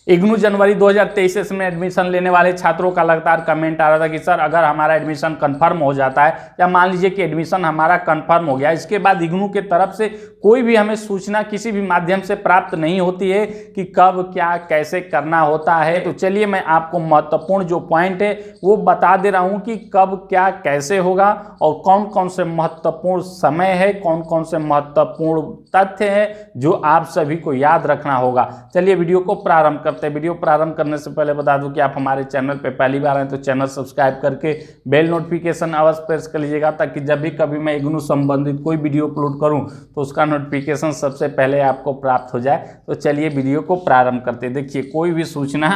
इग्नू जनवरी 2023 session में admission लेने वाले छात्रों का लगातार कमेंट आ रहा था कि सर अगर हमारा एडमिशन कंफर्म हो जाता है या मान लीजिए कि एडमिशन हमारा कंफर्म हो गया, इसके बाद इग्नू के तरफ से कोई भी हमें सूचना किसी भी माध्यम से प्राप्त नहीं होती है कि कब क्या कैसे करना होता है। तो चलिए मैं आपको महत्वपूर्ण जो पॉइंट है वो बता दे रहा हूँ कि कब क्या कैसे होगा और कौन कौन से महत्वपूर्ण समय है, कौन कौन से महत्वपूर्ण तथ्य है जो आप सभी को याद रखना होगा। चलिए वीडियो को प्रारंभ करते हैं। वीडियो प्रारंभ करने से पहले बता दूं कि आप हमारे चैनल पे पहली बार आए तो चैनल सब्सक्राइब करके बेल नोटिफिकेशन अवश्य प्रेस कर लीजिएगा, ताकि जब भी कभी मैं इग्नू संबंधित कोई वीडियो अपलोड करूं तो उसका नोटिफिकेशन सबसे पहले आपको प्राप्त हो जाए। तो चलिए वीडियो को प्रारंभ करते हैं। देखिए, कोई भी सूचना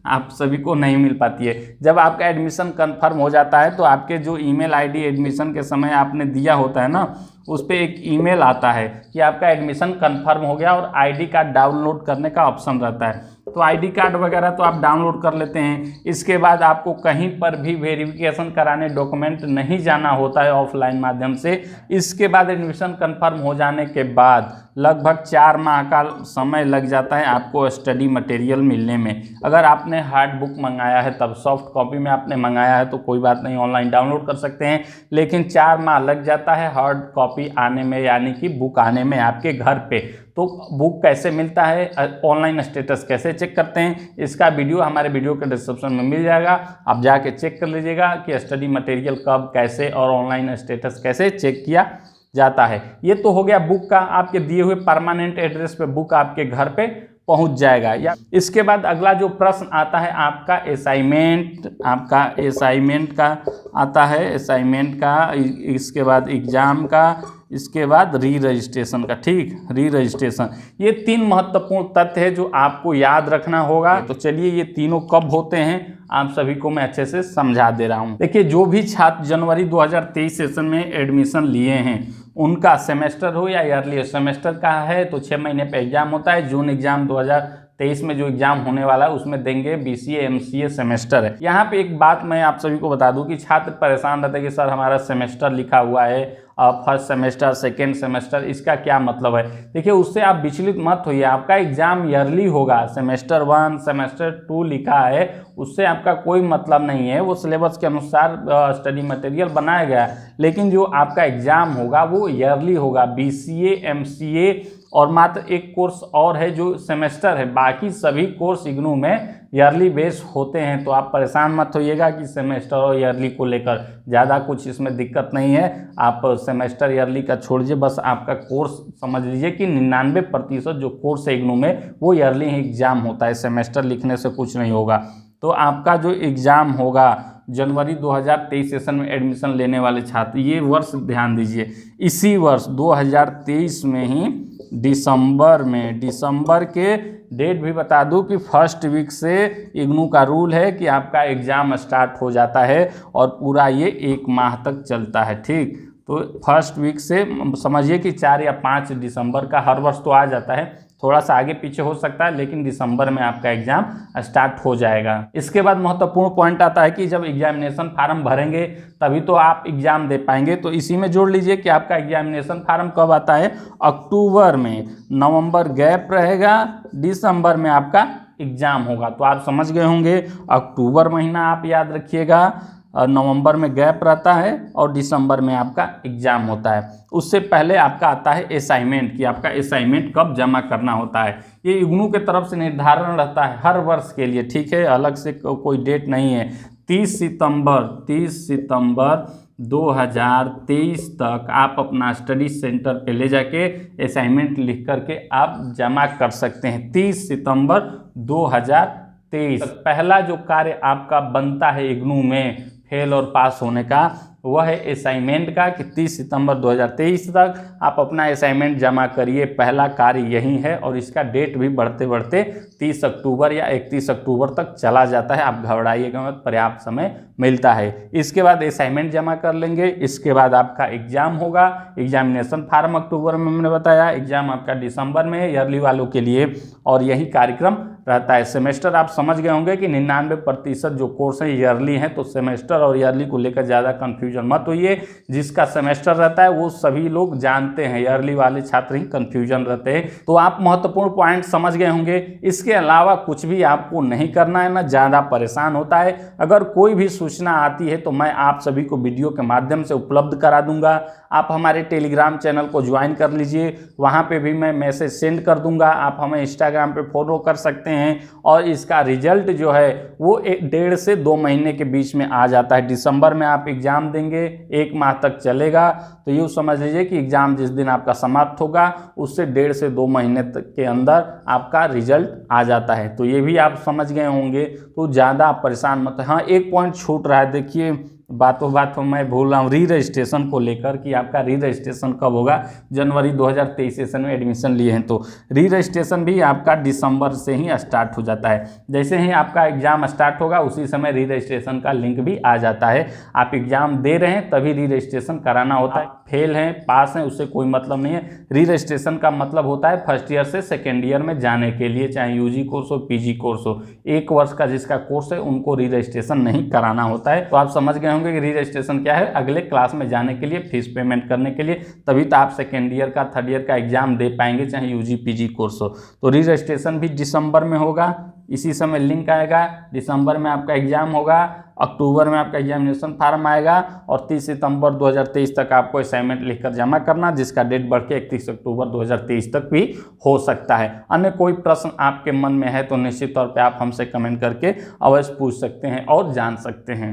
आप सभी को नहीं मिल पाती है। जब आपका एडमिशन कंफर्म हो जाता है तो आपके जो ईमेल आईडी एडमिशन के समय आपने दिया होता है ना, उस पर एक ईमेल आता है कि आपका एडमिशन कंफर्म हो गया और आईडी कार्ड डाउनलोड करने का ऑप्शन रहता है। तो आईडी कार्ड वगैरह तो आप डाउनलोड कर लेते हैं। इसके बाद आपको कहीं पर भी वेरिफिकेशन कराने डॉक्यूमेंट नहीं जाना होता है ऑफलाइन माध्यम से। इसके बाद एडमिशन कंफर्म हो जाने के बाद लगभग 4 माह का समय लग जाता है आपको स्टडी मटेरियल मिलने में। अगर आपने हार्ड बुक मंगाया है तब, सॉफ्ट कॉपी में आपने मंगाया है तो कोई बात नहीं, ऑनलाइन डाउनलोड कर सकते हैं। लेकिन 4 माह लग जाता है हार्ड कॉपी आने में, यानी कि बुक आने में आपके घर पे। तो बुक कैसे मिलता है, ऑनलाइन स्टेटस कैसे चेक करते हैं, इसका वीडियो हमारे वीडियो के डिस्क्रिप्शन में मिल जाएगा। आप जाके चेक कर लीजिएगा कि स्टडी मटेरियल कब कैसे और ऑनलाइन स्टेटस कैसे चेक किया जाता है। ये तो हो गया बुक का, आपके दिए हुए परमानेंट एड्रेस पे बुक आपके घर पे पहुंच जाएगा। या इसके बाद अगला जो प्रश्न आता है आपका असाइनमेंट, आपका असाइनमेंट का आता है, असाइनमेंट का, इसके बाद एग्जाम का, इसके बाद री रजिस्ट्रेशन का। ठीक, री रजिस्ट्रेशन, ये 3 महत्वपूर्ण तथ्य है जो आपको याद रखना होगा। तो चलिए ये तीनों कब होते हैं आप सभी को मैं अच्छे से समझा दे रहा हूँ। देखिए, जो भी छात्र जनवरी 2023 सेशन में एडमिशन लिए हैं उनका सेमेस्टर हो या ईयरली, सेमेस्टर का है तो 6 महीने पे एग्जाम होता है। जून एग्जाम 2023 में जो एग्जाम होने वाला है उसमें देंगे। BCA MCA सेमेस्टर है। यहाँ पे एक बात मैं आप सभी को बता दूं कि छात्र परेशान रहते हैं कि सर हमारा सेमेस्टर लिखा हुआ है, फर्स्ट सेमेस्टर, सेकेंड सेमेस्टर, इसका क्या मतलब है। देखिए, उससे आप विचलित मत होइए। आपका एग्जाम ईयरली होगा। सेमेस्टर 1 सेमेस्टर 2 लिखा है, उससे आपका कोई मतलब नहीं है। वो सिलेबस के अनुसार स्टडी मटेरियल बनाया गया है, लेकिन जो आपका एग्जाम होगा वो ईयरली होगा। BCA MCA और मात्र एक कोर्स और है जो सेमेस्टर है, बाकी सभी कोर्स इग्नू में ईयरली बेस होते हैं। तो आप परेशान मत होइएगा कि सेमेस्टर और ईयरली को लेकर, ज़्यादा कुछ इसमें दिक्कत नहीं है। आप सेमेस्टर ईयरली का छोड़िए, बस आपका कोर्स समझ लीजिए कि 99% जो कोर्स है इग्नू में वो ईयरली ही एग्जाम होता है। सेमेस्टर लिखने से कुछ नहीं होगा। तो आपका जो एग्ज़ाम होगा जनवरी 2023 सेशन में एडमिशन लेने वाले छात्र, ये वर्ष ध्यान दीजिए, इसी वर्ष 2023 में ही दिसंबर के डेट भी बता दूं कि फर्स्ट वीक से इग्नू का रूल है कि आपका एग्ज़ाम स्टार्ट हो जाता है और पूरा ये 1 माह तक चलता है। ठीक, तो फर्स्ट वीक से समझिए कि 4 या 5 दिसंबर का, हर वर्ष तो आ जाता है, थोड़ा सा आगे पीछे हो सकता है, लेकिन दिसंबर में आपका एग्जाम स्टार्ट हो जाएगा। इसके बाद महत्वपूर्ण पॉइंट आता है कि जब एग्जामिनेशन फार्म भरेंगे तभी तो आप एग्जाम दे पाएंगे। तो इसी में जोड़ लीजिए कि आपका एग्जामिनेशन फार्म कब आता है, अक्टूबर में। नवंबर गैप रहेगा, दिसंबर में आपका एग्जाम होगा। तो आप समझ गए होंगे, अक्टूबर महीना आप याद रखिएगा, नवंबर में गैप रहता है और दिसंबर में आपका एग्जाम होता है। उससे पहले आपका आता है असाइनमेंट, कि आपका असाइनमेंट कब जमा करना होता है। ये इग्नू के तरफ से निर्धारण रहता है हर वर्ष के लिए। ठीक है, अलग से कोई डेट नहीं है। 30 सितंबर 2023 तक आप अपना स्टडी सेंटर पे ले जाके असाइनमेंट लिख करके आप जमा कर सकते हैं। 30 सितंबर 2023 पहला जो कार्य आपका बनता है इग्नू में फेल और पास होने का, वह है असाइनमेंट का, कि 30 सितंबर 2023 तक आप अपना असाइनमेंट जमा करिए। पहला कार्य यही है और इसका डेट भी बढ़ते बढ़ते 30 अक्टूबर या 31 अक्टूबर तक चला जाता है। आप घबराइएगा मत, पर्याप्त समय मिलता है। इसके बाद असाइनमेंट जमा कर लेंगे, इसके बाद आपका एग्जाम होगा। एग्जामिनेशन फार्म अक्टूबर में मैंने बताया, एग्जाम आपका दिसंबर में है ईयरली वालों के लिए, और यही कार्यक्रम रहता है। सेमेस्टर आप समझ गए होंगे कि 99% जो कोर्स है ईयरली हैं, तो सेमेस्टर और ईयरली को लेकर ज़्यादा कन्फ्यूजन मत होइए। जिसका सेमेस्टर रहता है वो सभी लोग जानते हैं, ईयरली वाले छात्र ही कन्फ्यूजन रहते हैं। तो आप महत्वपूर्ण पॉइंट समझ गए होंगे। इसके अलावा कुछ भी आपको नहीं करना है, ना ज़्यादा परेशान होता है। अगर कोई भी सूचना आती है तो मैं आप सभी को वीडियो के माध्यम से उपलब्ध करा दूंगा। आप हमारे टेलीग्राम चैनल को ज्वाइन कर लीजिए, वहाँ पे भी मैं मैसेज सेंड कर दूंगा। आप हमें इंस्टाग्राम पे फॉलो कर सकते हैं और इसका रिजल्ट जो है वो 1.5 से 2 महीने के बीच में आ जाता है। दिसंबर में आप एग्ज़ाम देंगे, 1 माह तक चलेगा, तो यूँ समझ लीजिए कि एग्ज़ाम जिस दिन आपका समाप्त होगा उससे 1.5 से 2 महीने तक के अंदर आपका रिजल्ट आ जाता है। तो ये भी आप समझ गए होंगे, तो ज़्यादा परेशान मत। हाँ, एक पॉइंट छूट रहा है, देखिए बातों मैं भूल रहा हूँ री रजिस्ट्रेशन को लेकर कि आपका री रजिस्ट्रेशन कब होगा। जनवरी 2023 सेशन में एडमिशन लिए हैं तो री रजिस्ट्रेशन भी आपका दिसंबर से ही स्टार्ट हो जाता है। जैसे ही आपका एग्ज़ाम स्टार्ट होगा उसी समय री रजिस्ट्रेशन का लिंक भी आ जाता है। आप एग्ज़ाम दे रहे हैं तभी री रजिस्ट्रेशन कराना होता है। फेल हैं पास हैं उससे कोई मतलब नहीं है। री रजिस्ट्रेशन का मतलब होता है फर्स्ट ईयर से सेकेंड ईयर में जाने के लिए, चाहे यूजी कोर्स हो पीजी कोर्स हो, 1 वर्ष का जिसका कोर्स है उनको री रजिस्ट्रेशन नहीं कराना होता है। तो आप समझ गए होंगे कि री रजिस्ट्रेशन क्या है, अगले क्लास में जाने के लिए फीस पेमेंट करने के लिए, तभी तो आप सेकेंड ईयर का थर्ड ईयर का एग्जाम दे पाएंगे, चाहे यूजी पीजी कोर्स हो। तो री रजिस्ट्रेशन भी दिसंबर में होगा, इसी समय लिंक आएगा। दिसंबर में आपका एग्जाम होगा, अक्टूबर में आपका एग्जामिनेशन फार्म आएगा और 30 सितंबर 2023 तक आपको असाइनमेंट लिखकर जमा करना, जिसका डेट बढ़ के 31 अक्टूबर 2023 तक भी हो सकता है। अन्य कोई प्रश्न आपके मन में है तो निश्चित तौर पे आप हमसे कमेंट करके अवश्य पूछ सकते हैं और जान सकते हैं।